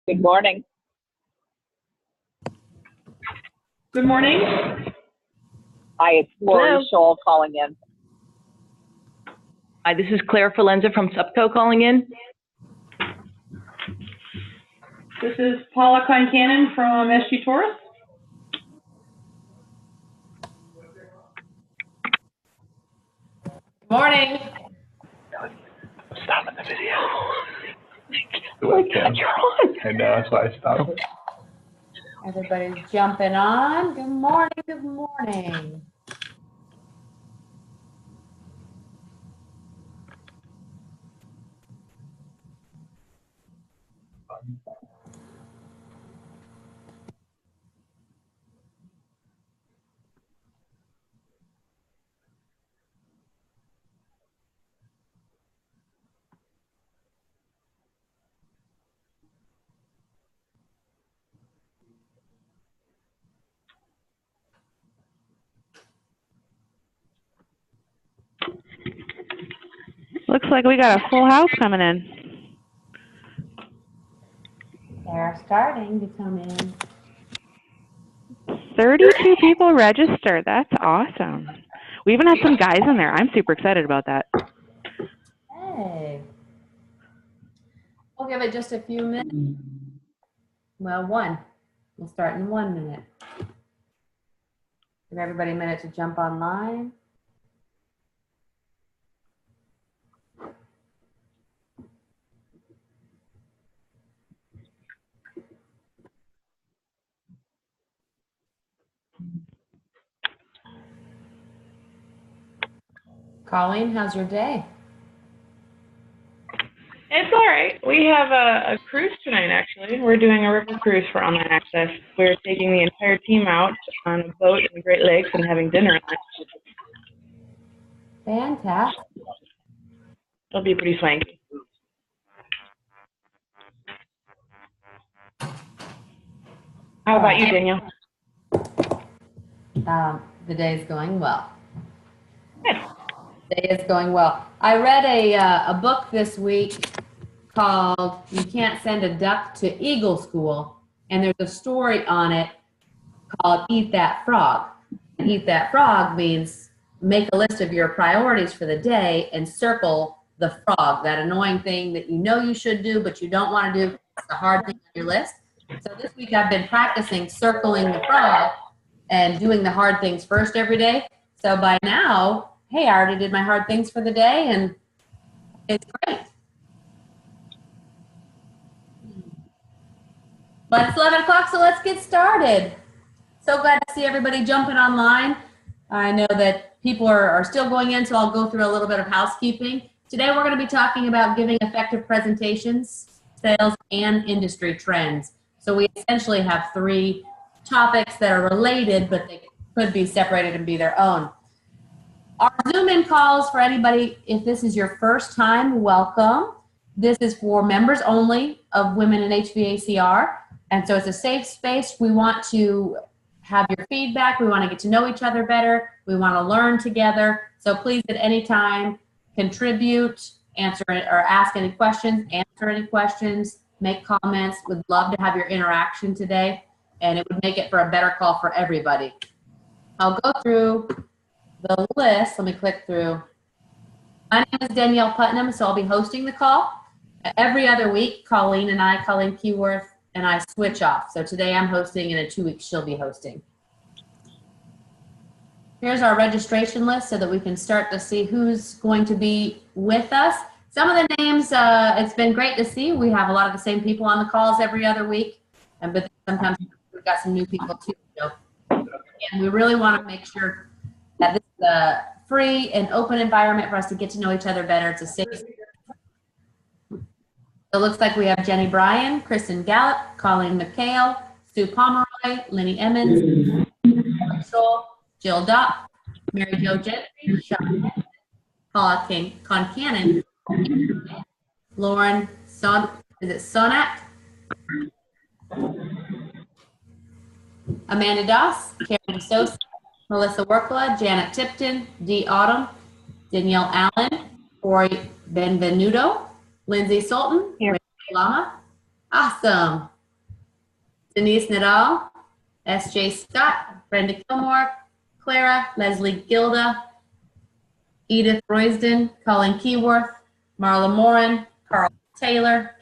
Good morning. Good morning. Hi, it's Lori Scholl calling in. Hi, this is Claire Folenza from SUPCO calling in. This is Paula Concannon from SG Taurus. Good morning. Stopping the video. Like, you're on. I know, that's why I stopped. Everybody's jumping on. Good morning. Good morning. Looks like we got a full house coming in. They're starting to come in. 32 people registered. That's awesome. We even had some guys in there. I'm super excited about that. Hey. We'll give it just a few minutes. Well, one. We'll start in 1 minute. Give everybody a minute to jump online. Colleen, how's your day? It's all right. We have a cruise tonight, actually. We're doing a river cruise for online access. We're taking the entire team out on a boat in the Great Lakes and having dinner on it. Fantastic. It'll be pretty swanky. How about you, Danielle? The day is going well. Good. The day is going well. I read a book this week called You Can't Send a Duck to Eagle School, and there's a story on it called Eat That Frog. And Eat That Frog means make a list of your priorities for the day and circle the frog, that annoying thing that you know you should do but you don't want to do. It's the hard thing on your list. So this week I've been practicing circling the frog and doing the hard things first every day. So by now, hey, I already did my hard things for the day, and it's great. But it's 11 o'clock, so let's get started. So glad to see everybody jumping online. I know that people are still going in, so I'll go through a little bit of housekeeping. Today we're going to be talking about giving effective presentations, sales, and industry trends. So we essentially have 3 topics that are related, but they could be separated and be their own. Our Zoom-in calls for anybody, if this is your first time, welcome. This is for members only of Women in HVACR, and so it's a safe space. We want to have your feedback. We want to get to know each other better. We want to learn together. So please, at any time, contribute, answer or ask any questions, answer any questions, make comments. Would love to have your interaction today, and it would make it for a better call for everybody. I'll go through the list. Let me click through. My name is Danielle Putnam, so I'll be hosting the call. Every other week, Colleen Keyworth, and I switch off. So today I'm hosting, and in 2 weeks she'll be hosting. Here's our registration list so that we can start to see who's going to be with us. Some of the names, it's been great to see. We have a lot of the same people on the calls every other week, but sometimes we've got some new people too. So, and we really want to make sure that this is a free and open environment for us to get to know each other better. It's a safe. So it looks like we have Jenny Bryan, Kristen Gallup, Colleen McHale, Sue Pomeroy, Lenny Emmons, Jill Dopp, Mary Jo Gentry, Sean, Paula Concannon, Lauren Sonat, Amanda Doss, Karen Sosa, Melissa Workla, Janet Tipton, Dee Autumn, Danielle Allen, Corey Benvenuto, Lindsay Sultan, Rachel Lama. Awesome. Denise Nadal, S.J. Scott, Brenda Gilmore, Clara, Leslie Gilda, Edith Roysden, Colleen Keyworth, Marla Morin, Carol Taylor,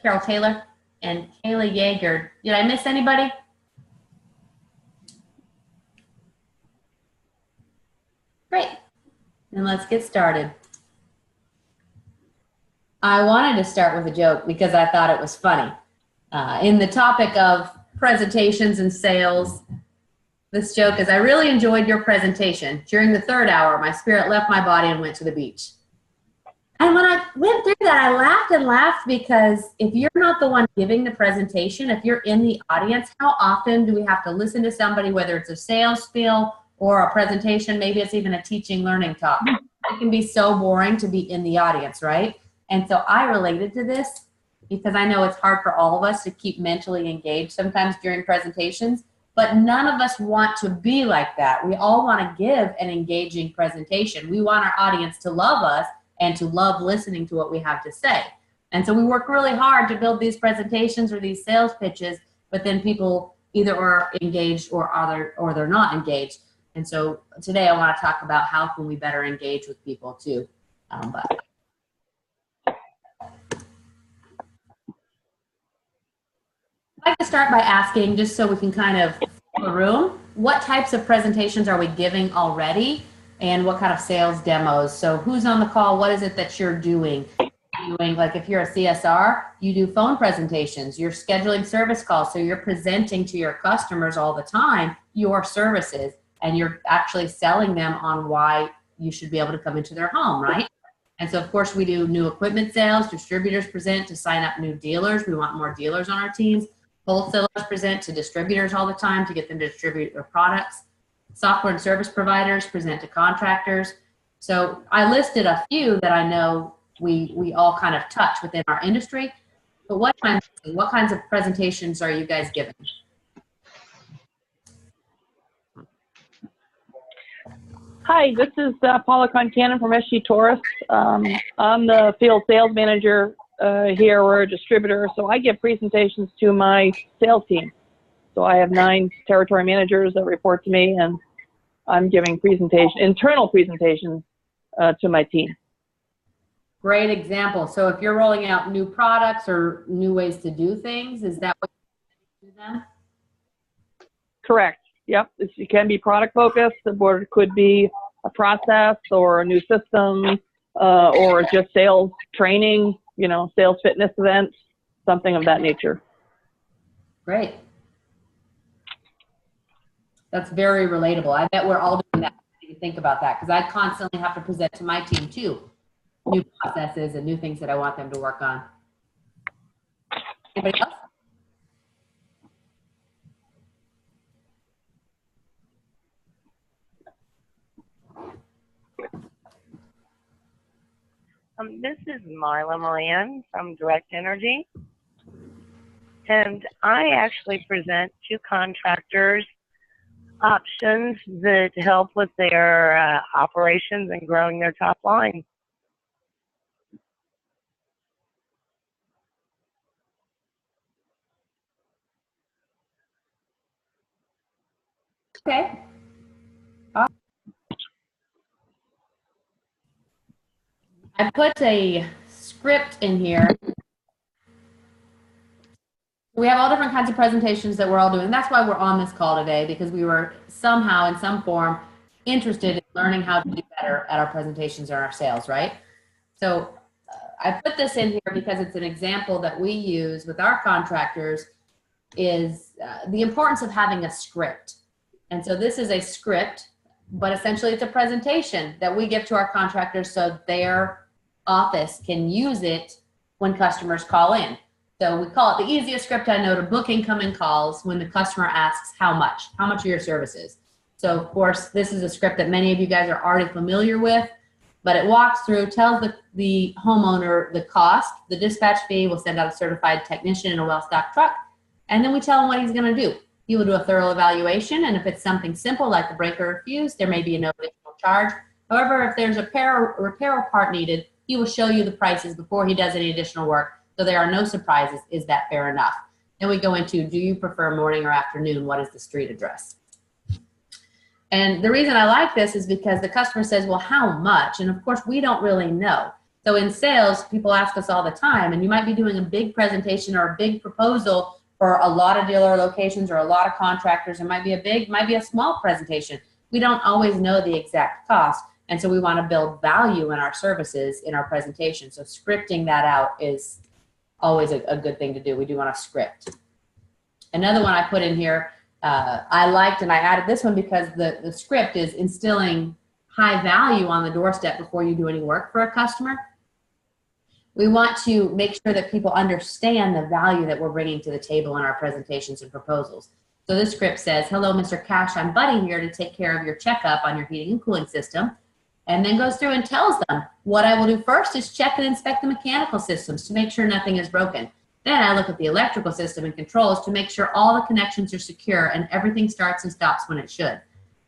and Kayla Yeager. Did I miss anybody? Great. And let's get started. I wanted to start with a joke because I thought it was funny. In the topic of presentations and sales, this joke is, I really enjoyed your presentation. During the third hour, my spirit left my body and went to the beach. And when I went through that, I laughed and laughed because if you're not the one giving the presentation, if you're in the audience, how often do we have to listen to somebody, whether it's a sales spiel or a presentation, maybe it's even a teaching learning talk. It can be so boring to be in the audience, right? And so I related to this because I know it's hard for all of us to keep mentally engaged sometimes during presentations, but none of us want to be like that. We all want to give an engaging presentation. We want our audience to love us and to love listening to what we have to say. And so we work really hard to build these presentations or these sales pitches, but then people either are engaged or they're not engaged. And so today I want to talk about how can we better engage with people too. I'd like to start by asking, just so we can kind of fill the room, what types of presentations are we giving already and what kind of sales demos? So who's on the call? What is it that you're doing? Like if you're a CSR, you do phone presentations, you're scheduling service calls, so you're presenting to your customers all the time your services. And you're actually selling them on why you should be able to come into their home, right? And so, of course, we do new equipment sales. Distributors present to sign up new dealers. We want more dealers on our teams. Wholesalers present to distributors all the time to get them to distribute their products. Software and service providers present to contractors. So I listed a few that I know we all kind of touch within our industry. But what kinds of presentations are you guys giving? Hi, this is Paula Concannon from SG Taurus. I'm the field sales manager here. We're a distributor, so I give presentations to my sales team. So I have 9 territory managers that report to me, and I'm giving internal presentations to my team. Great example. So if you're rolling out new products or new ways to do things, is that what you do then? Correct. Yep, it can be product focused, or it could be a process or a new system, or just sales training, sales fitness events, something of that nature. Great. That's very relatable. I bet we're all doing that. You think about that, because I constantly have to present to my team too, new processes and new things that I want them to work on. Anybody else? This is Marla Moran from Direct Energy, and I actually present to contractors options that help with their operations and growing their top line. Okay. I put a script in here. We have all different kinds of presentations that we're all doing. That's why we're on this call today, because we were somehow in some form interested in learning how to do better at our presentations and our sales, right? So I put this in here because it's an example that we use with our contractors is the importance of having a script. And so this is a script, but essentially it's a presentation that we give to our contractors so their office can use it when customers call in. So we call it the easiest script I know to book incoming calls when the customer asks how much are your services. So of course, this is a script that many of you guys are already familiar with, but it walks through, tells the homeowner the cost, the dispatch fee, we'll send out a certified technician in a well-stocked truck, and then we tell him what he's gonna do. He will do a thorough evaluation, and if it's something simple like the breaker or fuse, there may be no additional charge. However, if there's a repair part needed, he will show you the prices before he does any additional work, so there are no surprises. Is that fair enough? Then we go into, do you prefer morning or afternoon? What is the street address? And the reason I like this is because the customer says, well, how much? And of course, we don't really know. So in sales, people ask us all the time, and you might be doing a big presentation or a big proposal for a lot of dealer locations or a lot of contractors. It might be a small presentation. We don't always know the exact cost. And so we want to build value in our services in our presentation. So scripting that out is always a good thing to do. We do want to script. Another one I put in here, I liked, and I added this one because the script is instilling high value on the doorstep before you do any work for a customer. We want to make sure that people understand the value that we're bringing to the table in our presentations and proposals. So this script says, hello, Mr. Cash, I'm Buddy here to take care of your checkup on your heating and cooling system. And then goes through and tells them, what I will do first is check and inspect the mechanical systems to make sure nothing is broken. Then I look at the electrical system and controls to make sure all the connections are secure and everything starts and stops when it should.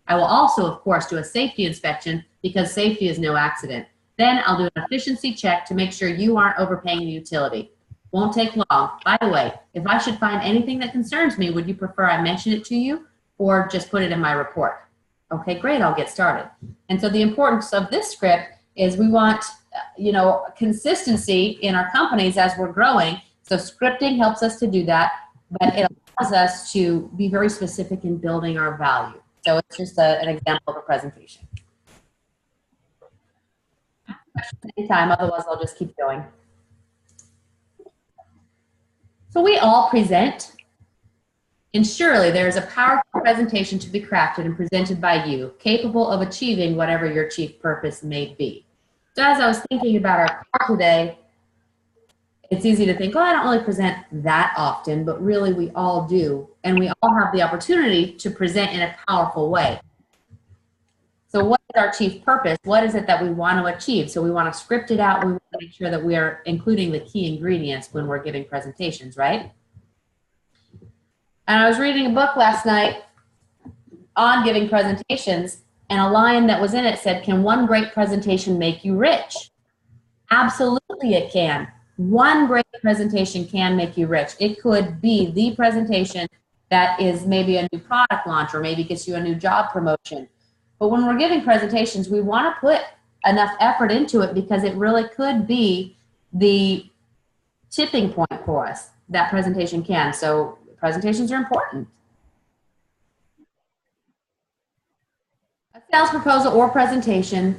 I will also, of course, do a safety inspection because safety is no accident. Then I'll do an efficiency check to make sure you aren't overpaying the utility. Won't take long. By the way, if I should find anything that concerns me, would you prefer I mention it to you or just put it in my report? Okay, great, I'll get started. And so the importance of this script is we want, consistency in our companies as we're growing. So scripting helps us to do that, but it allows us to be very specific in building our value. So it's just an example of a presentation. Anytime, otherwise I'll just keep going. So we all present, and surely there is a powerful presentation to be crafted and presented by you, capable of achieving whatever your chief purpose may be. So as I was thinking about our call today, it's easy to think, oh, I don't really present that often, but really we all do. And we all have the opportunity to present in a powerful way. So what is our chief purpose? What is it that we want to achieve? So we want to script it out. We want to make sure that we are including the key ingredients when we're giving presentations, right? And I was reading a book last night on giving presentations, and a line that was in it said, can one great presentation make you rich? Absolutely it can. One great presentation can make you rich. It could be the presentation that is maybe a new product launch or maybe gets you a new job promotion. But when we're giving presentations, we want to put enough effort into it because it really could be the tipping point for us. That presentation can. So presentations are important. A sales proposal or presentation,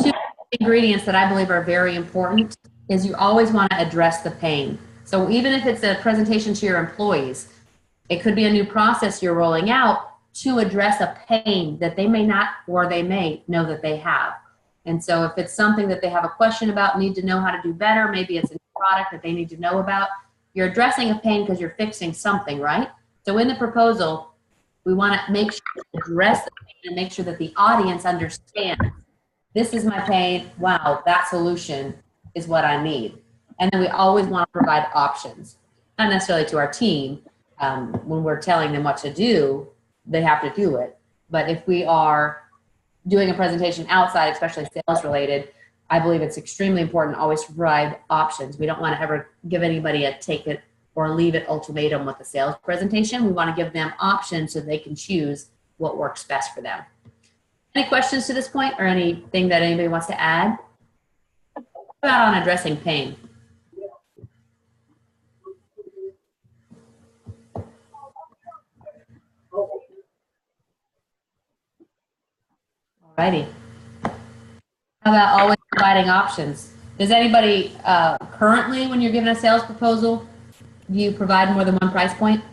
two ingredients that I believe are very important is you always want to address the pain. So even if it's a presentation to your employees, it could be a new process you're rolling out to address a pain that they may not or they may know that they have. And so if it's something that they have a question about, need to know how to do better, maybe it's a new product that they need to know about, you're addressing a pain because you're fixing something, right? So in the proposal, we want to make sure to address the pain and make sure that the audience understands, this is my pain, wow, that solution is what I need. And then we always want to provide options, not necessarily to our team. When we're telling them what to do, they have to do it. But if we are doing a presentation outside, especially sales related, I believe it's extremely important always to provide options. We don't want to ever give anybody a take it or leave it ultimatum with a sales presentation. We want to give them options so they can choose what works best for them. Any questions to this point or anything that anybody wants to add? What about on addressing pain? Alrighty. How about always providing options? Does anybody currently, when you're given a sales proposal, do you provide more than one price point?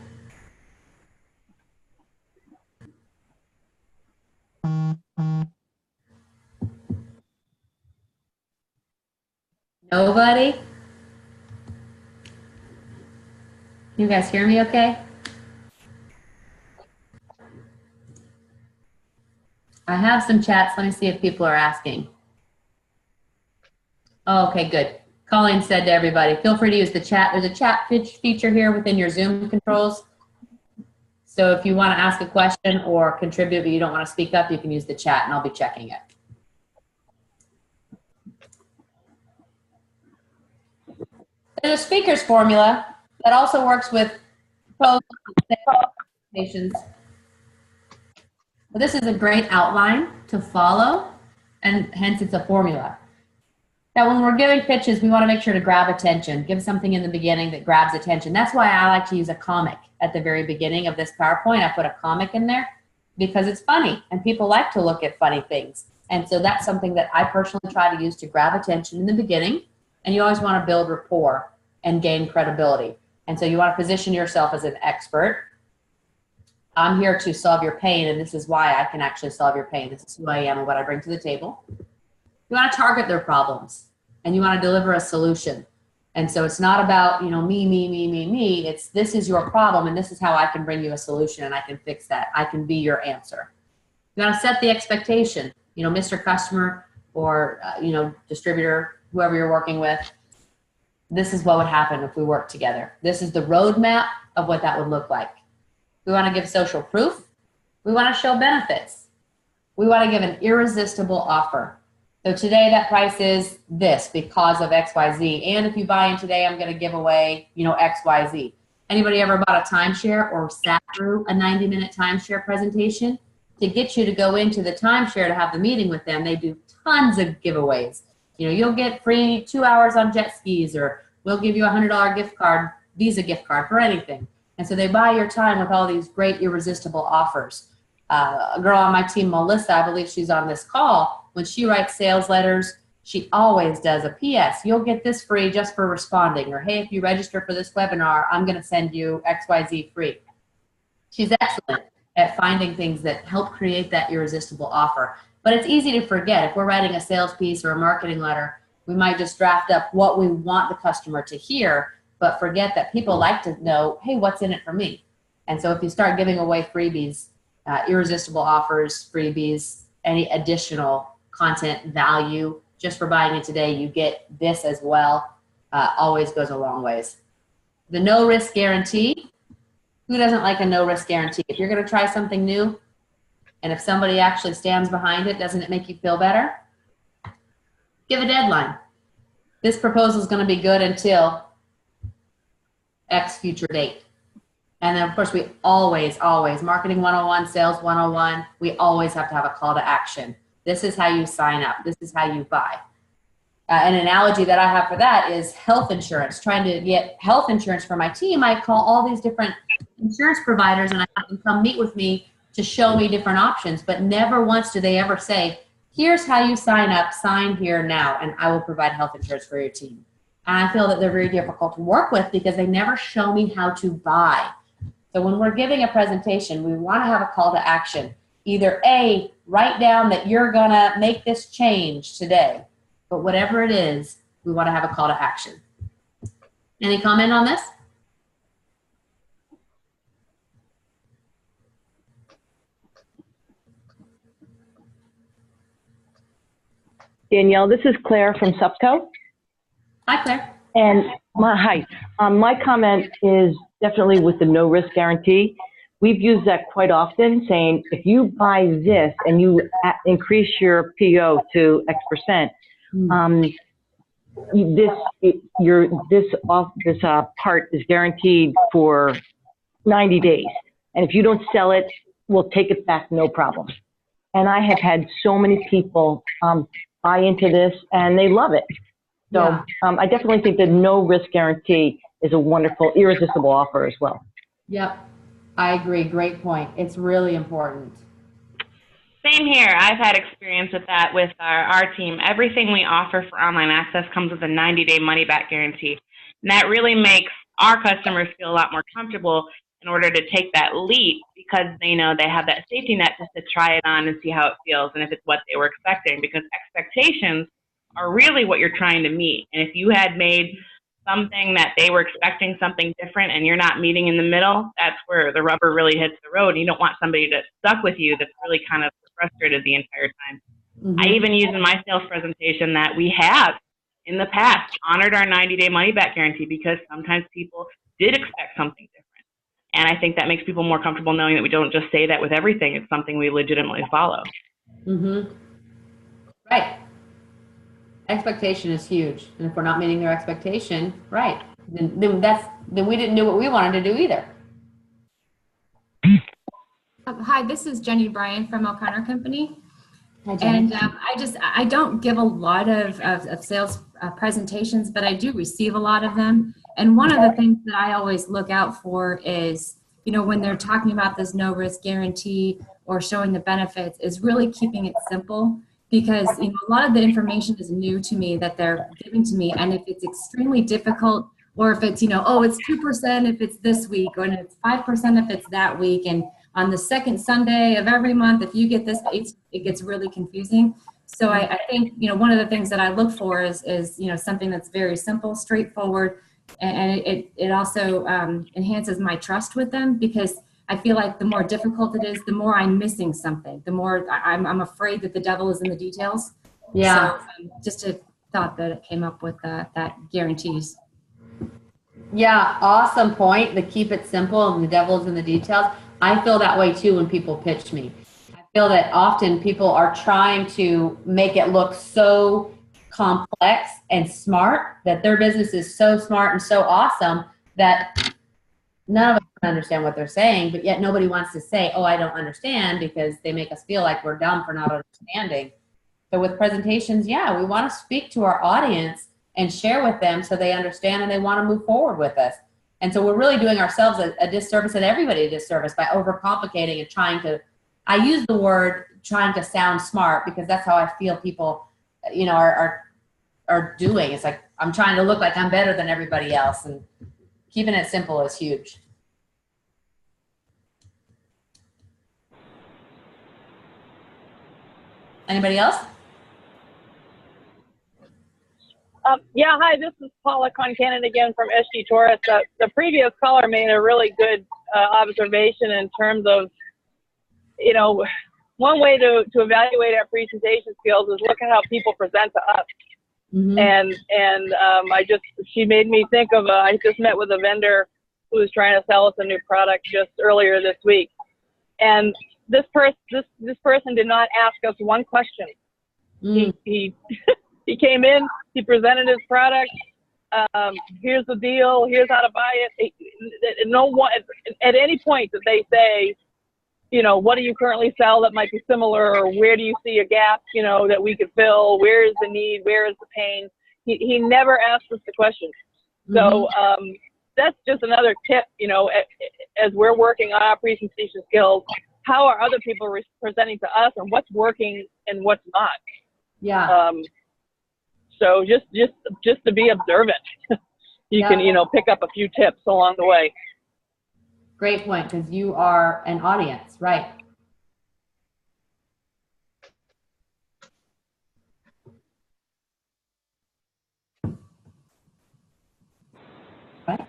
Nobody? You guys hear me okay? I have some chats. Let me see if people are asking. Oh, okay, good. Colleen said to everybody, feel free to use the chat. There's a chat feature here within your Zoom controls. So if you want to ask a question or contribute but you don't want to speak up, you can use the chat and I'll be checking it. There's a speaker's formula. that also works with proposals, presentations. But this is a great outline to follow, and hence it's a formula. Now, when we're giving pitches, we want to make sure to grab attention, give something in the beginning that grabs attention. That's why I like to use a comic at the very beginning of this PowerPoint. I put a comic in there because it's funny, and people like to look at funny things. And so that's something that I personally try to use to grab attention in the beginning. And you always want to build rapport and gain credibility. And so you want to position yourself as an expert. I'm here to solve your pain, and this is why I can actually solve your pain. This is who I am and what I bring to the table. You want to target their problems, and you want to deliver a solution. And so it's not about, me. It's this is your problem, and this is how I can bring you a solution, and I can fix that. I can be your answer. You want to set the expectation. Mr. Customer or, distributor, whoever you're working with, this is what would happen if we work together. This is the roadmap of what that would look like. We want to give social proof. We want to show benefits. We want to give an irresistible offer. So today that price is this because of XYZ. And if you buy in today, I'm going to give away, XYZ. Anybody ever bought a timeshare or sat through a 90-minute timeshare presentation? To get you to go into the timeshare to have the meeting with them, they do tons of giveaways. You'll get free 2 hours on jet skis, or we'll give you a $100 gift card, Visa gift card for anything. And so they buy your time with all these great irresistible offers. A girl on my team, Melissa, I believe she's on this call, when she writes sales letters, she always does a PS. You'll get this free just for responding. Or, hey, if you register for this webinar, I'm going to send you XYZ free. She's excellent at finding things that help create that irresistible offer. But it's easy to forget. If we're writing a sales piece or a marketing letter, we might just draft up what we want the customer to hear, but forget that people like to know, hey, what's in it for me? And so if you start giving away freebies, irresistible offers, freebies, any additional content value, just for buying it today, you get this as well, always goes a long ways. The no risk guarantee. Who doesn't like a no risk guarantee? If you're going to try something new, and if somebody actually stands behind it, doesn't it make you feel better? Give a deadline. This proposal is going to be good until X future date. And then, of course, we always, Marketing 101, Sales 101, we always have to have a call to action. This is how you sign up. This is how you buy. An analogy that I have for that is health insurance. Trying to get health insurance for my team, I call all these different insurance providers and I have them come meet with me to show me different options, but never once do they ever say, here's how you sign up, sign here now, and I will provide health insurance for your team. And I feel that they're very difficult to work with because they never show me how to buy. So when we're giving a presentation, we want to have a call to action. Either A, write down that you're going to make this change today, but whatever it is, we want to have a call to action. Any comment on this? Danielle, this is Claire from Supco. Hi, Claire. And hi. My comment is definitely with the no risk guarantee. We've used that quite often, saying if you buy this and you increase your PO to X percent, this part is guaranteed for 90 days. And if you don't sell it, we'll take it back, no problem. And I have had so many people buy into this, and they love it. So Yeah. I definitely think the no risk guarantee is a wonderful, irresistible offer as well. Yep, I agree. Great point. It's really important. Same here. I've had experience with that with our team. Everything we offer for online access comes with a 90-day money-back guarantee. And that really makes our customers feel a lot more comfortable in order to take that leap because they know they have that safety net just to try it on and see how it feels and if it's what they were expecting, because expectations are really what you're trying to meet. And if you had made something that they were expecting something different and you're not meeting in the middle, that's where the rubber really hits the road. You don't want somebody that's stuck with you that's really kind of frustrated the entire time. Mm-hmm. I even use in my sales presentation that we have in the past honored our 90-day money-back guarantee because sometimes people did expect something different. And I think that makes people more comfortable knowing that we don't just say that with everything. It's something we legitimately follow. Mm-hmm. Right. Expectation is huge. And if we're not meeting their expectation, right, then we didn't do what we wanted to do either. Hi, this is Jenny Bryan from O'Connor Company. Hi, Jenny. And I don't give a lot of sales presentations, but I do receive a lot of them. And one of the things that I always look out for is, you know, when they're talking about this no risk guarantee or showing the benefits, is really keeping it simple, because, you know, a lot of the information is new to me that they're giving to me. And if it's extremely difficult, or if it's, you know, oh, it's 2% if it's this week, or it's 5% if it's that week, and on the second Sunday of every month, if you get this, it gets really confusing. So I think, you know, one of the things that I look for is, you know, something that's very simple, straightforward, and it also enhances my trust with them, because I feel like the more difficult it is, the more I'm missing something, the more I'm afraid that the devil is in the details. Yeah. So just a thought that it came up with that guarantees. Yeah, awesome point. The keep it simple and the devil's in the details. I feel that way too when people pitch me. I feel that often people are trying to make it look so complex and smart, that their business is so smart and so awesome that none of us can understand what they're saying, but yet nobody wants to say, oh, I don't understand, because they make us feel like we're dumb for not understanding. So with presentations, yeah, we want to speak to our audience and share with them so they understand and they want to move forward with us. And so we're really doing ourselves a disservice and everybody a disservice by overcomplicating and trying to, I use the word trying to sound smart, because that's how I feel people, you know, are doing. It's like, I'm trying to look like I'm better than everybody else, and keeping it simple is huge. Anybody else? Yeah, hi, this is Paula Concanon again from SG Taurus. The previous caller made a really good observation in terms of, you know, one way to evaluate our presentation skills is look at how people present to us. Mm-hmm. And she made me think of, I just met with a vendor who was trying to sell us a new product just earlier this week. And this person did not ask us one question. He came in, he presented his product. Here's the deal. Here's how to buy it. No one at any point did they say, you know, what do you currently sell that might be similar, or where do you see a gap, you know, that we could fill? Where is the need? Where is the pain? He never asked us the question. So that's just another tip, you know, as we're working on our presentation skills. How are other people presenting to us, and what's working and what's not? Yeah. So just to be observant, you can, you know, pick up a few tips along the way. Great point, because you are an audience, right? Right.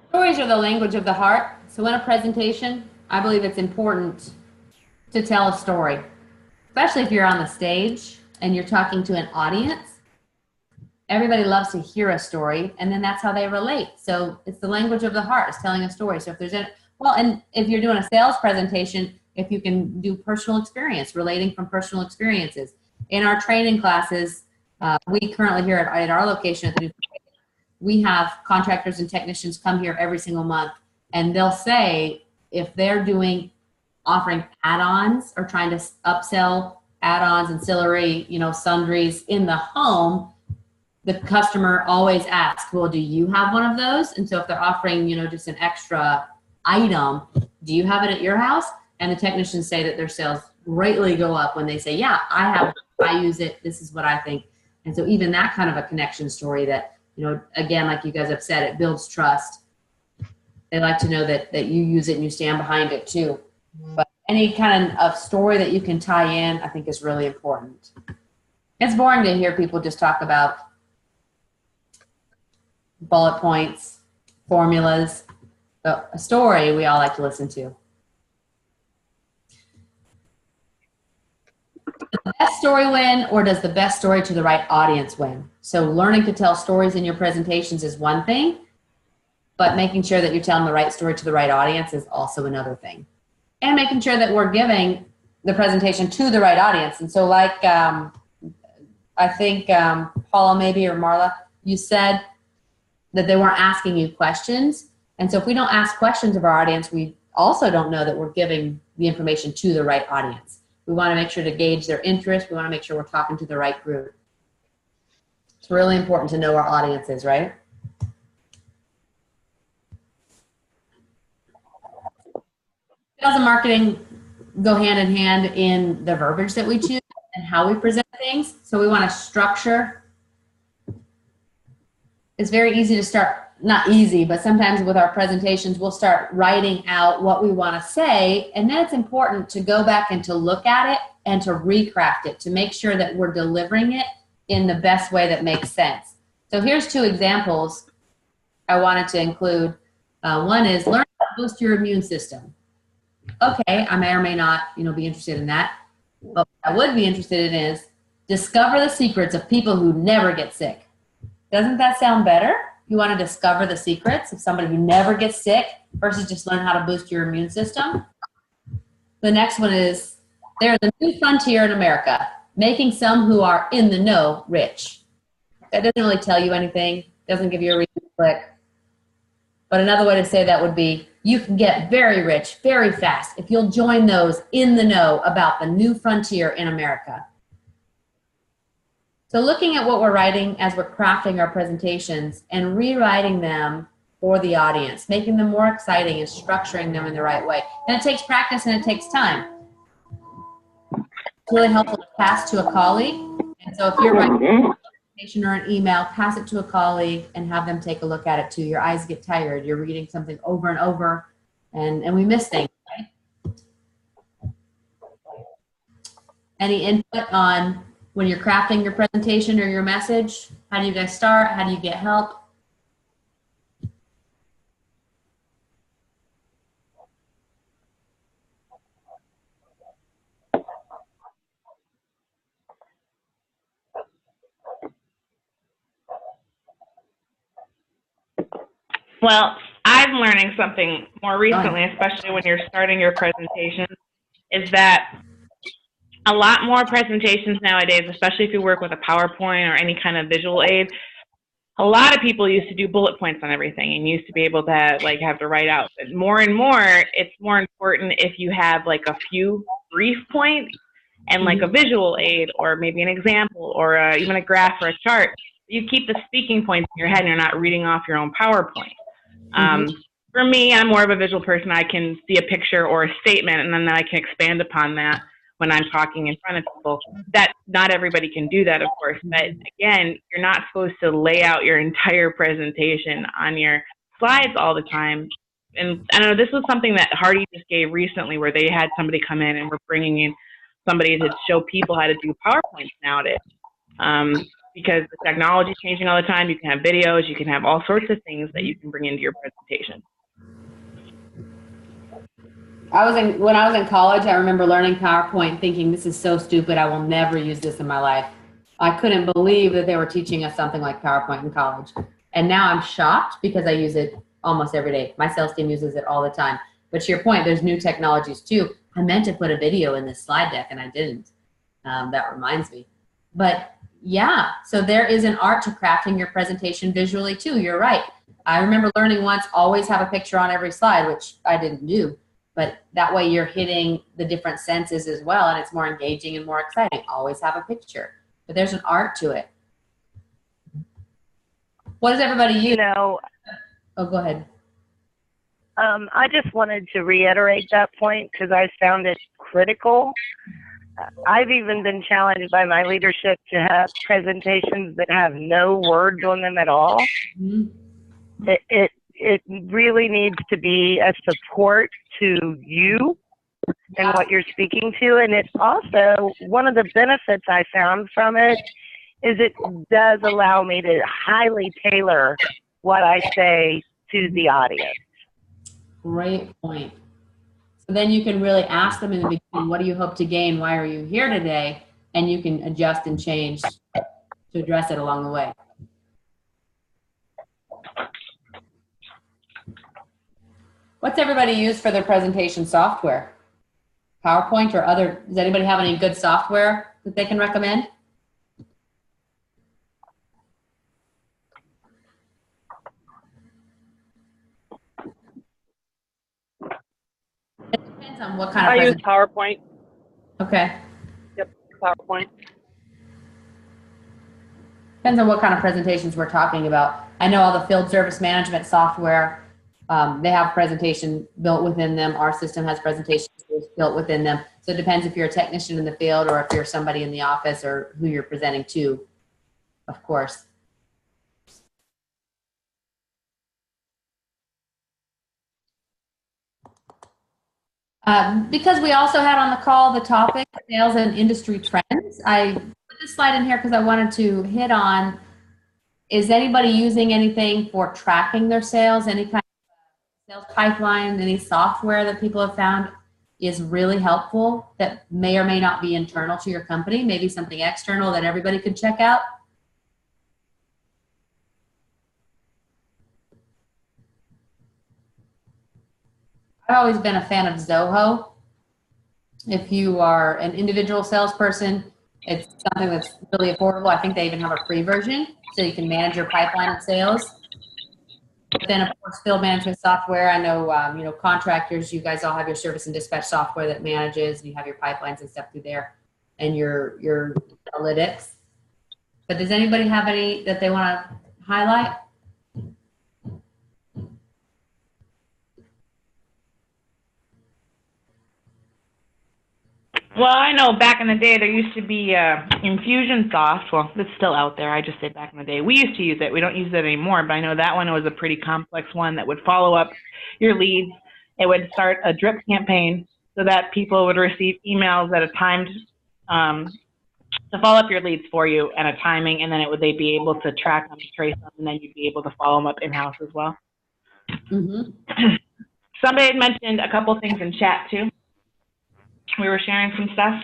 Stories are the language of the heart. So in a presentation, I believe it's important to tell a story, especially if you're on the stage and you're talking to an audience. Everybody loves to hear a story, and then that's how they relate. So it's the language of the heart, it's telling a story. So if there's and if you're doing a sales presentation, if you can do personal experience, relating from personal experiences. In our training classes, we currently here at our location at the new, we have contractors and technicians come here every single month, and they'll say if they're offering add-ons or trying to upsell add-ons, ancillary, you know, sundries in the home, the customer always asks, well, do you have one of those? And so if they're offering, you know, just an extra item, do you have it at your house? And the technicians say that their sales greatly go up when they say, yeah, I have it, I use it, this is what I think. And so even that kind of a connection story that, you know, again, like you guys have said, it builds trust. They like to know that you use it and you stand behind it too. But any kind of story that you can tie in, I think is really important. It's boring to hear people just talk about bullet points, formulas. But a story we all like to listen to. Does the best story win, or does the best story to the right audience win? So learning to tell stories in your presentations is one thing, but making sure that you're telling the right story to the right audience is also another thing. And making sure that we're giving the presentation to the right audience. And so like I think Paula maybe or Marla, you said that they weren't asking you questions. And so if we don't ask questions of our audience, we also don't know that we're giving the information to the right audience. We want to make sure to gauge their interest. We want to make sure we're talking to the right group. It's really important to know our audiences, right? Sales and marketing go hand in hand in the verbiage that we choose and how we present things. So we want to structure. It's very easy to start, not easy, but sometimes with our presentations, we'll start writing out what we want to say. And then it's important to go back and to look at it and to recraft it to make sure that we're delivering it in the best way that makes sense. So here's 2 examples I wanted to include. One is learn how to boost your immune system. Okay, I may or may not, be interested in that. But what I would be interested in is discover the secrets of people who never get sick. Doesn't that sound better? You want to discover the secrets of somebody who never gets sick versus just learn how to boost your immune system. The next one is there's a new frontier in America, making some who are in the know rich. That doesn't really tell you anything, doesn't give you a reason to click. But another way to say that would be you can get very rich very fast if you'll join those in the know about the new frontier in America. So looking at what we're writing as we're crafting our presentations and rewriting them for the audience, making them more exciting and structuring them in the right way. And it takes practice and it takes time. It's really helpful to pass to a colleague. And so if you're writing a presentation or an email, pass it to a colleague and have them take a look at it too. Your eyes get tired. You're reading something over and over and we miss things, right? Any input on when you're crafting your presentation or your message? How do you guys start? How do you get help? Well, I'm learning something more recently, especially when you're starting your presentation, is that a lot more presentations nowadays, especially if you work with a PowerPoint or any kind of visual aid, a lot of people used to do bullet points on everything and used to be able to have to write out. But more and more, it's more important if you have like a few brief points and like a visual aid or maybe an example or even a graph or a chart. You keep the speaking points in your head and you're not reading off your own PowerPoint. For me, I'm more of a visual person. I can see a picture or a statement and then I can expand upon that when I'm talking in front of people. That not everybody can do that, of course, but again, you're not supposed to lay out your entire presentation on your slides all the time. And I know this was something that Hardy just gave recently where they had somebody come in and we're bringing in somebody to show people how to do PowerPoints nowadays. Because the technology is changing all the time. You can have videos, you can have all sorts of things that you can bring into your presentation. When I was in college, I remember learning PowerPoint thinking, this is so stupid, I will never use this in my life. I couldn't believe that they were teaching us something like PowerPoint in college. And now I'm shocked because I use it almost every day. My sales team uses it all the time. But to your point, there's new technologies too. I meant to put a video in this slide deck and I didn't. That reminds me. But yeah, so there is an art to crafting your presentation visually too. You're right. I remember learning once, always have a picture on every slide, which I didn't do. But that way you're hitting the different senses as well, and it's more engaging and more exciting. Always have a picture. But there's an art to it. What does everybody use? Oh, go ahead. I just wanted to reiterate that point because I found it critical. I've even been challenged by my leadership to have presentations that have no words on them at all. Mm-hmm. It really needs to be a support to you and what you're speaking to. And it's also one of the benefits I found from it is it does allow me to highly tailor what I say to the audience. Great point. So then you can really ask them in the beginning, what do you hope to gain? Why are you here today? And you can adjust and change to address it along the way. What's everybody use for their presentation software? PowerPoint or other? Does anybody have any good software that they can recommend? Depends on what kind of I use presentation. PowerPoint. Okay. Yep, PowerPoint. Depends on what kind of presentations we're talking about. I know all the field service management software, they have presentation built within them. Our system has presentation tools built within them. So it depends if you're a technician in the field or if you're somebody in the office or who you're presenting to, of course. Because we also had on the call the topic, sales and industry trends, I put this slide in here because I wanted to hit on, is anybody using anything for tracking their sales? Any kind of sales pipeline, any software that people have found is really helpful that may or may not be internal to your company, maybe something external that everybody could check out? I've always been a fan of Zoho. If you are an individual salesperson, it's something that's really affordable. I think they even have a free version, so you can manage your pipeline of sales. But then, of course, field management software. I know, you know, contractors, you guys all have your service and dispatch software that manages, and you have your pipelines and stuff through there, and your analytics. But does anybody have any that they want to highlight? Well, I know back in the day there used to be Infusionsoft. Well, it's still out there. I just say back in the day. We used to use it. We don't use it anymore, but I know that one was a pretty complex one that would follow up your leads. It would start a drip campaign so that people would receive emails at a timed to follow up your leads for you and a timing, and then they'd be able to track them, trace them, and then you'd be able to follow them up in-house as well. Mm-hmm. Somebody had mentioned a couple things in chat too. We were sharing some stuff.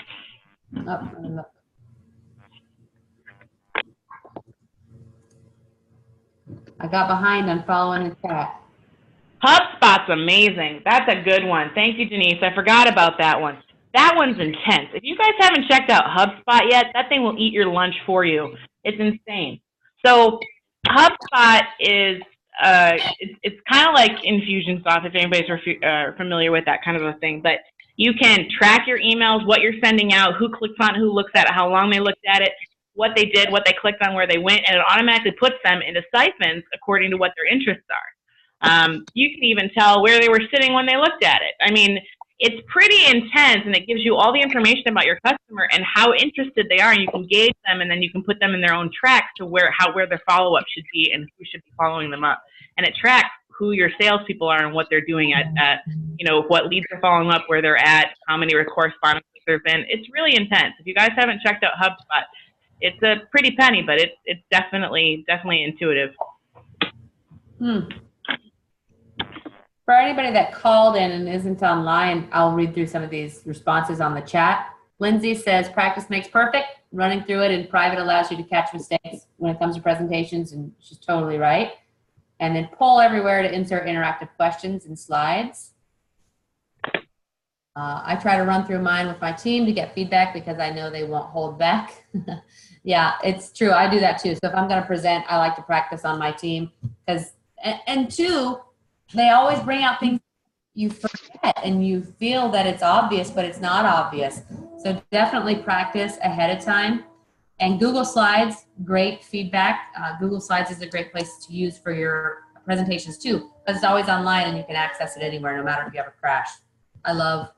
I got behind on following the chat. HubSpot's amazing. That's a good one. Thank you, Denise. I forgot about that one. That one's intense. If you guys haven't checked out HubSpot yet, that thing will eat your lunch for you. It's insane. So HubSpot is it's kind of like Infusionsoft, if anybody's familiar with that kind of a thing. But you can track your emails, what you're sending out, who clicks on it, who looks at it, how long they looked at it, what they did, what they clicked on, where they went, and it automatically puts them into siphons according to what their interests are. You can even tell where they were sitting when they looked at it. I mean, it's pretty intense, and it gives you all the information about your customer and how interested they are, and you can gauge them, and then you can put them in their own tracks to where their follow-up should be and who should be following them up. And it tracks who your salespeople are and what they're doing at you know, what leads they're following up, where they're at, how many correspondences there have been. It's really intense. If you guys haven't checked out HubSpot, it's a pretty penny, but it's definitely intuitive. For anybody that called in and isn't online, I'll read through some of these responses on the chat. Lindsay says, practice makes perfect. Running through it in private allows you to catch mistakes when it comes to presentations, and she's totally right. And then poll everywhere to insert interactive questions and slides. I try to run through mine with my team to get feedback because I know they won't hold back. Yeah, it's true. I do that too. So if I'm going to present, I like to practice on my team because, and two, they always bring out things you forget and you feel that it's obvious, but it's not obvious. So definitely practice ahead of time. And Google Slides, great feedback. Google Slides is a great place to use for your presentations too, because it's always online and you can access it anywhere, no matter if you have a crash. I love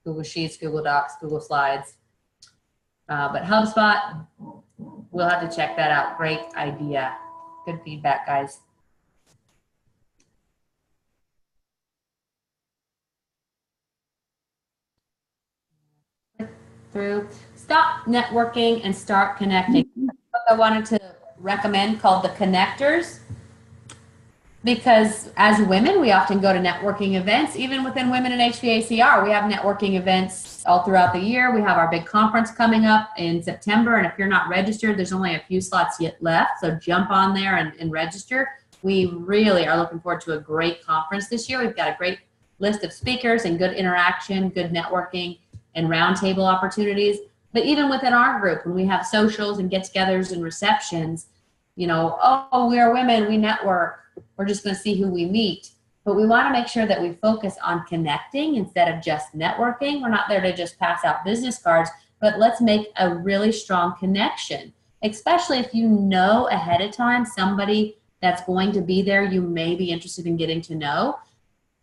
Google Sheets, Google Docs, Google Slides. But HubSpot, we'll have to check that out. Great idea. Good feedback, guys. Through. Stop networking and start connecting. What I wanted to recommend called the connectors, because as women, we often go to networking events. Even within Women in HVACR, we have networking events all throughout the year. We have our big conference coming up in September, and if you're not registered, there's only a few slots yet left, so jump on there and register. We really are looking forward to a great conference this year. We've got a great list of speakers and good interaction, good networking, and roundtable opportunities. But even within our group, when we have socials and get-togethers and receptions, you know, oh, we are women, we network, we're just going to see who we meet. but we want to make sure that we focus on connecting instead of just networking. We're not there to just pass out business cards, but let's make a really strong connection, especially if you know ahead of time somebody that's going to be there you may be interested in getting to know.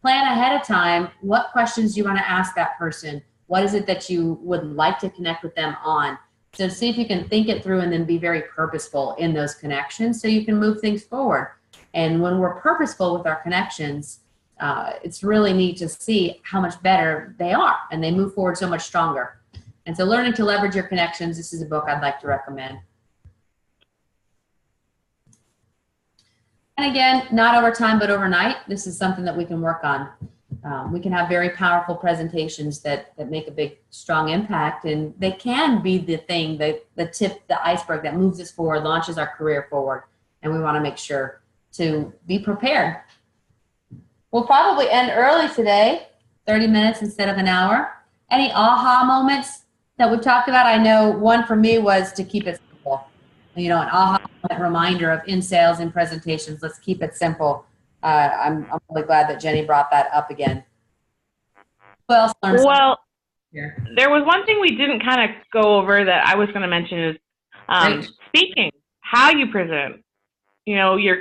Plan ahead of time. What questions do you want to ask that person? What is it that you would like to connect with them on? So see if you can think it through and then be very purposeful in those connections so you can move things forward. And when we're purposeful with our connections, it's really neat to see how much better they are and they move forward so much stronger. And so learning to leverage your connections, this is a book I'd like to recommend. And again, not over time, but overnight. This is something that we can work on. We can have very powerful presentations that make a big, strong impact, and they can be the thing, the tip, the iceberg that moves us forward, launches our career forward, and we want to make sure to be prepared. We'll probably end early today, 30 minutes instead of an hour. Any aha moments that we've talked about? I know one for me was to keep it simple. You know, an aha moment reminder of in sales and presentations. Let's keep it simple. I'm really glad that Jenny brought that up again. Who else learned something? Well, Here. there was one thing we didn't kind of go over that I was going to mention is Great. speaking, how you present. You know, your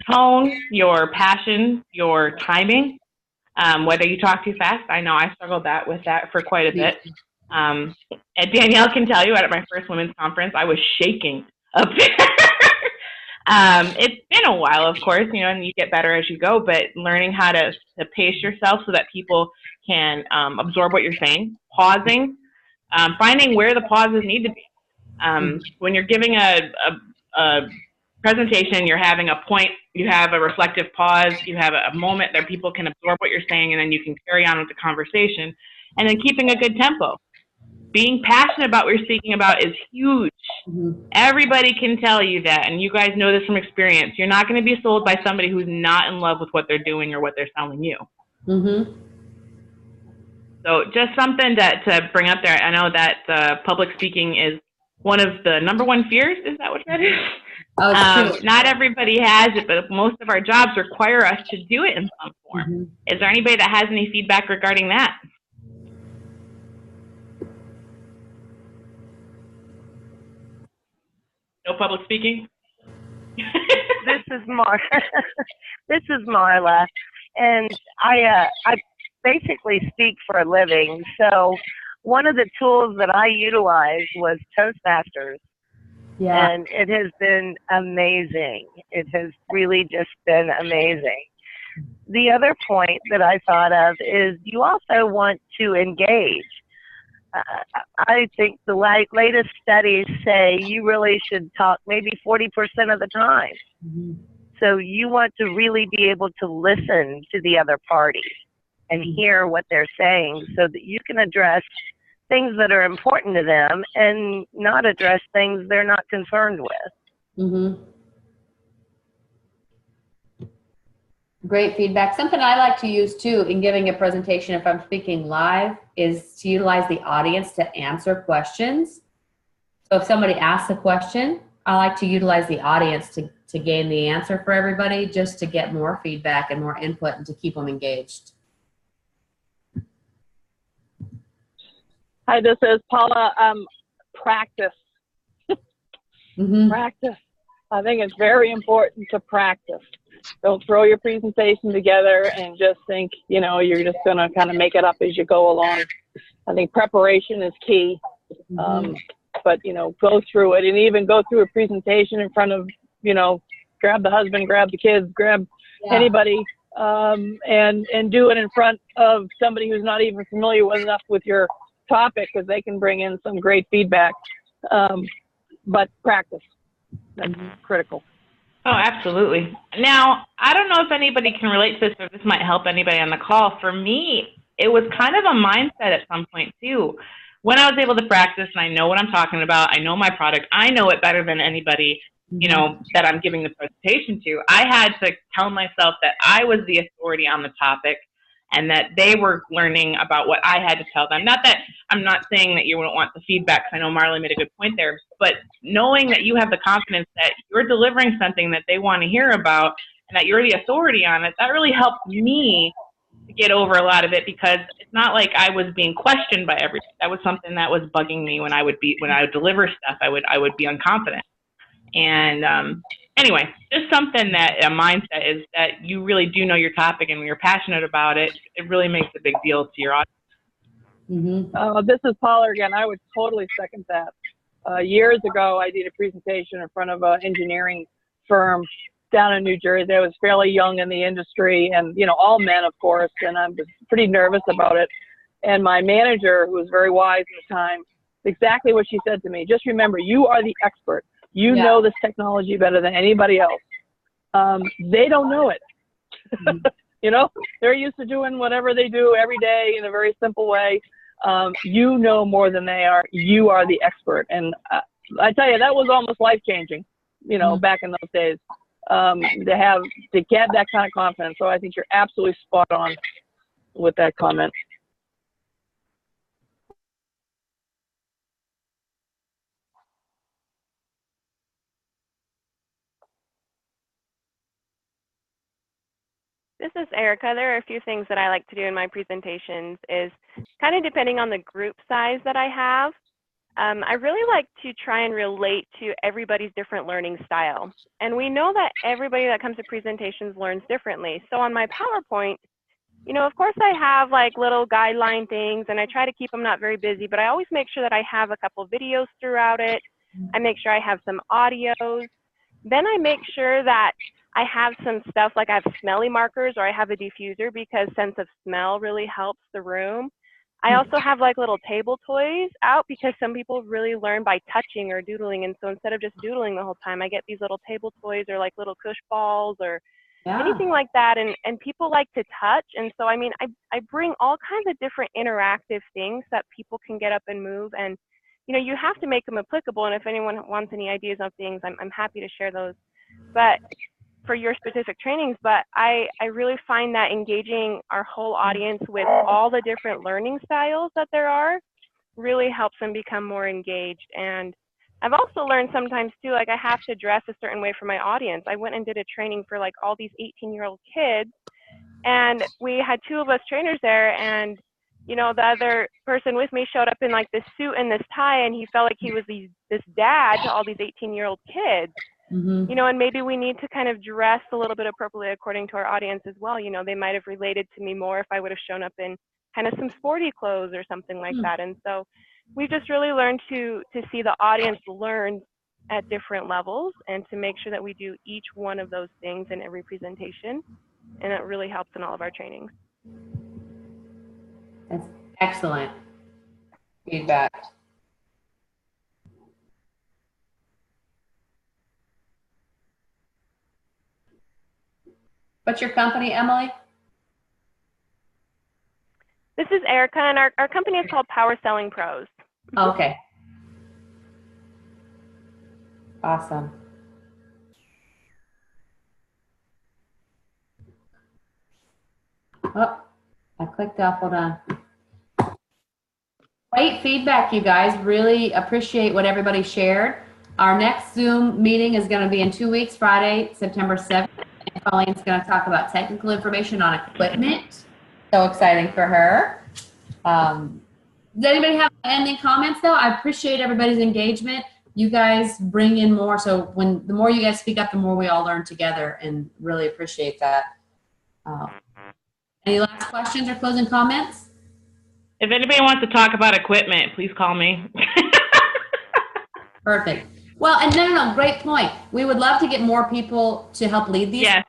tone, your passion, your timing, whether you talk too fast. I know I struggled with that for quite a bit. And Danielle can tell you at my first women's conference, I was shaking up there. It's been a while, of course, you know, and you get better as you go, but learning how to pace yourself so that people can absorb what you're saying, pausing, finding where the pauses need to be. When you're giving a presentation, you're having a point, you have a reflective pause, you have a moment that people can absorb what you're saying, and then you can carry on with the conversation, and then keeping a good tempo. Being passionate about what you're speaking about is huge. Everybody can tell you that, and you guys know this from experience. You're not going to be sold by somebody who's not in love with what they're doing or what they're selling you. So just something to bring up there. I know that public speaking is one of the #1 fears. Is that what that is? Not everybody has it, but most of our jobs require us to do it in some form. Is there anybody that has any feedback regarding that? No public speaking? This is This is Marla, and I basically speak for a living. So one of the tools that I utilized was Toastmasters. Yeah. And it has been amazing. It has really just been amazing. The other point that I thought of is you also want to engage. I think the latest studies say you really should talk maybe 40% of the time. So you want to really be able to listen to the other party and hear what they're saying so that you can address things that are important to them and not address things they're not concerned with. Great feedback. Something I like to use too in giving a presentation if I'm speaking live is to utilize the audience to answer questions. So if somebody asks a question, I like to utilize the audience to gain the answer for everybody, just to get more feedback and more input and to keep them engaged. Hi, this is Paula. Practice. Practice. I think it's very important to practice. Don't throw your presentation together and just think, you know, you're just going to kind of make it up as you go along. I think preparation is key. But, you know, go through it and even go through a presentation in front of, you know, grab the husband, grab the kids, grab anybody, and do it in front of somebody who's not even familiar with enough with your topic, because they can bring in some great feedback. But practice, that's critical. Oh, absolutely. Now, I don't know if anybody can relate to this, or this might help anybody on the call. For me, it was kind of a mindset at some point too. When I was able to practice and I know what I'm talking about, I know my product, I know it better than anybody, you know, that I'm giving the presentation to. I had to tell myself that I was the authority on the topic and that they were learning about what I had to tell them. Not that I'm not saying that you wouldn't want the feedback, because I know Marley made a good point there, but knowing that you have the confidence that you're delivering something that they want to hear about and that you're the authority on it, that really helped me to get over a lot of it, because it's not like I was being questioned by everything. That was something that was bugging me when I would deliver stuff. I would be unconfident. And anyway, just something that a mindset is that you really do know your topic, and when you're passionate about it, it really makes a big deal to your audience. This is Paula again. I would totally second that. Years ago, I did a presentation in front of an engineering firm down in New Jersey. I was fairly young in the industry, and all men, of course, and I was pretty nervous about it. And my manager, who was very wise at the time, exactly what she said to me: just remember, you are the expert. You know this technology better than anybody else. They don't know it. They're used to doing whatever they do every day in a very simple way. You know more than they are. You are the expert. And I tell you, that was almost life-changing, back in those days, to get that kind of confidence. So I think you're absolutely spot on with that comment. This is Erica. There are a few things that I like to do in my presentations, is kind of depending on the group size that I have. I really like to try and relate to everybody's different learning style. And we know that everybody that comes to presentations learns differently. So on my PowerPoint, of course I have like little guideline things, and I try to keep them not very busy, but I always make sure that I have a couple videos throughout it. I make sure I have some audios. Then I make sure that I have some stuff, like I have smelly markers, or I have a diffuser, because sense of smell really helps the room. I also have like little table toys out, because some people really learn by touching or doodling. And so instead of just doodling the whole time, I get these little table toys, or like little push balls, or anything like that. And people like to touch. And so, I bring all kinds of different interactive things that people can get up and move. And, you have to make them applicable. And if anyone wants any ideas on things, I'm happy to share those. But for your specific trainings, but I really find that engaging our whole audience with all the different learning styles that there are really helps them become more engaged. And I've also learned sometimes too, like I have to dress a certain way for my audience. I went and did a training for like all these 18-year-old kids, and we had two of us trainers there, and the other person with me showed up in like this suit and this tie, and he felt like he was this dad to all these 18-year-old kids. And maybe we need to kind of dress a little bit appropriately according to our audience as well. They might have related to me more if I would have shown up in kind of some sporty clothes or something like that. And so we just really learned to see the audience learn at different levels, and to make sure that we do each one of those things in every presentation. And it really helps in all of our trainings. That's excellent feedback. What's your company, Emily? This is Erica, and our company is called Power Selling Pros. Okay. Awesome. Oh, I clicked off. Hold on. Great feedback, you guys. Really appreciate what everybody shared. Our next Zoom meeting is going to be in 2 weeks, Friday, September 7th. And Colleen's going to talk about technical information on equipment. So exciting for her. Does anybody have any comments, though? I appreciate everybody's engagement. You guys bring in more. So the more you guys speak up, the more we all learn together, and really appreciate that. Any last questions or closing comments? If anybody wants to talk about equipment, please call me. Perfect. Well, and no, great point. We would love to get more people to help lead these. Yes.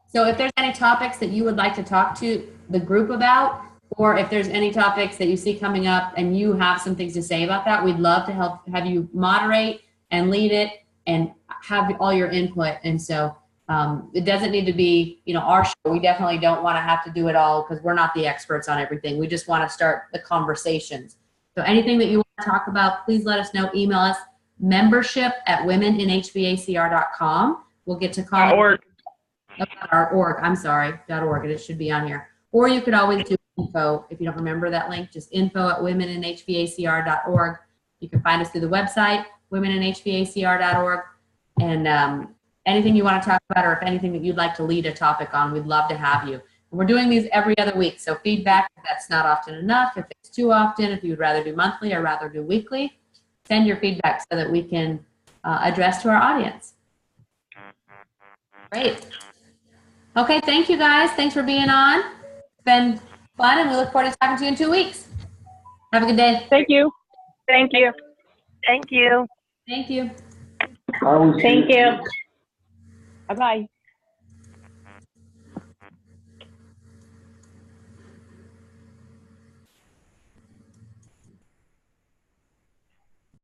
So if there's any topics that you would like to talk to the group about, or if there's any topics that you see coming up and you have some things to say about that, we'd love to have you moderate and lead it and have all your input. And so it doesn't need to be, our show. We definitely don't want to have to do it all, because we're not the experts on everything. We just want to start the conversations. So anything that you want to talk about, please let us know. Email us, membership@womeninhvacr.com. We'll get to call .org. I'm sorry, .org. It should be on here. Or you could always do info. If you don't remember that link, just info@womeninhvacr.org. You can find us through the website, womeninhvacr.org. And anything you want to talk about, or if anything that you'd like to lead a topic on, we'd love to have you. We're doing these every other week, so feedback, if that's not often enough, if it's too often, if you'd rather do monthly or rather do weekly, send your feedback so that we can address to our audience. Great. Okay, thank you guys. Thanks for being on. It's been fun, and we look forward to talking to you in 2 weeks. Have a good day. Thank you. Thank you. Thank you. Thank you. Thank you. Bye-bye.